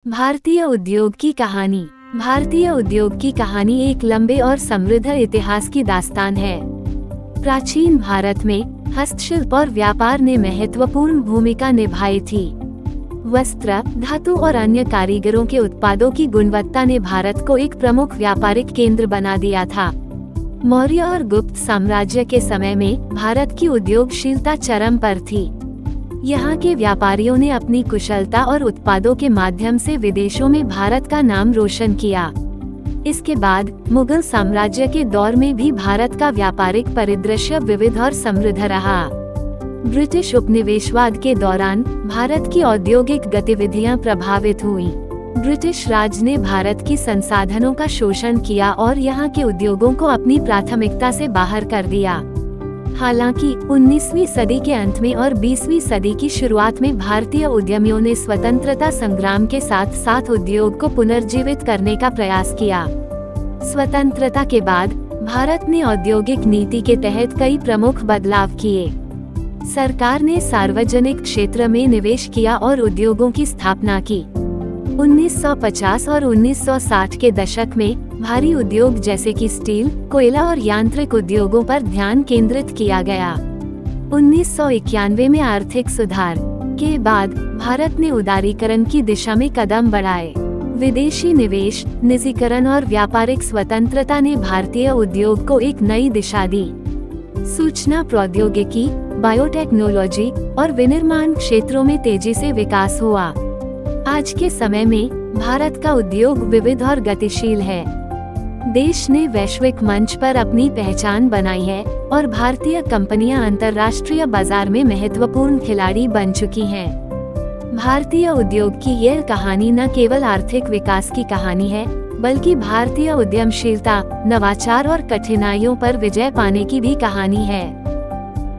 भारतीय उद्योग की कहानी। भारतीय उद्योग की कहानी एक लंबे और समृद्ध इतिहास की दास्तान है। प्राचीन भारत में हस्तशिल्प और व्यापार ने महत्वपूर्ण भूमिका निभाई थी। वस्त्र, धातु और अन्य कारीगरों के उत्पादों की गुणवत्ता ने भारत को एक प्रमुख व्यापारिक केंद्र बना दिया था। मौर्य और गुप्त साम्राज्य के समय में भारत की उद्योगशीलता चरम पर थी। यहाँ के व्यापारियों ने अपनी कुशलता और उत्पादों के माध्यम से विदेशों में भारत का नाम रोशन किया। इसके बाद मुगल साम्राज्य के दौर में भी भारत का व्यापारिक परिदृश्य विविध और समृद्ध रहा। ब्रिटिश उपनिवेशवाद के दौरान भारत की औद्योगिक गतिविधियां प्रभावित हुई। ब्रिटिश राज ने भारत की संसाधनों का शोषण किया और यहाँ के उद्योगों को अपनी प्राथमिकता से बाहर कर दिया। हालांकि 19वीं सदी के अंत में और 20वीं सदी की शुरुआत में भारतीय उद्यमियों ने स्वतंत्रता संग्राम के साथ साथ उद्योग को पुनर्जीवित करने का प्रयास किया। स्वतंत्रता के बाद भारत ने औद्योगिक नीति के तहत कई प्रमुख बदलाव किए। सरकार ने सार्वजनिक क्षेत्र में निवेश किया और उद्योगों की स्थापना की। 1950 और 1960 के दशक में भारी उद्योग जैसे कि स्टील, कोयला और यांत्रिक उद्योगों पर ध्यान केंद्रित किया गया। 1991 में आर्थिक सुधार के बाद भारत ने उदारीकरण की दिशा में कदम बढ़ाए। विदेशी निवेश, निजीकरण और व्यापारिक स्वतंत्रता ने भारतीय उद्योग को एक नई दिशा दी। सूचना प्रौद्योगिकी, बायोटेक्नोलॉजी और विनिर्माण क्षेत्रों में तेजी से विकास हुआ। आज के समय में भारत का उद्योग विविध और गतिशील है। देश ने वैश्विक मंच पर अपनी पहचान बनाई है और भारतीय कंपनियां अंतर्राष्ट्रीय बाजार में महत्वपूर्ण खिलाड़ी बन चुकी हैं। भारतीय उद्योग की यह कहानी न केवल आर्थिक विकास की कहानी है, बल्कि भारतीय उद्यमशीलता, नवाचार और कठिनाइयों पर विजय पाने की भी कहानी है।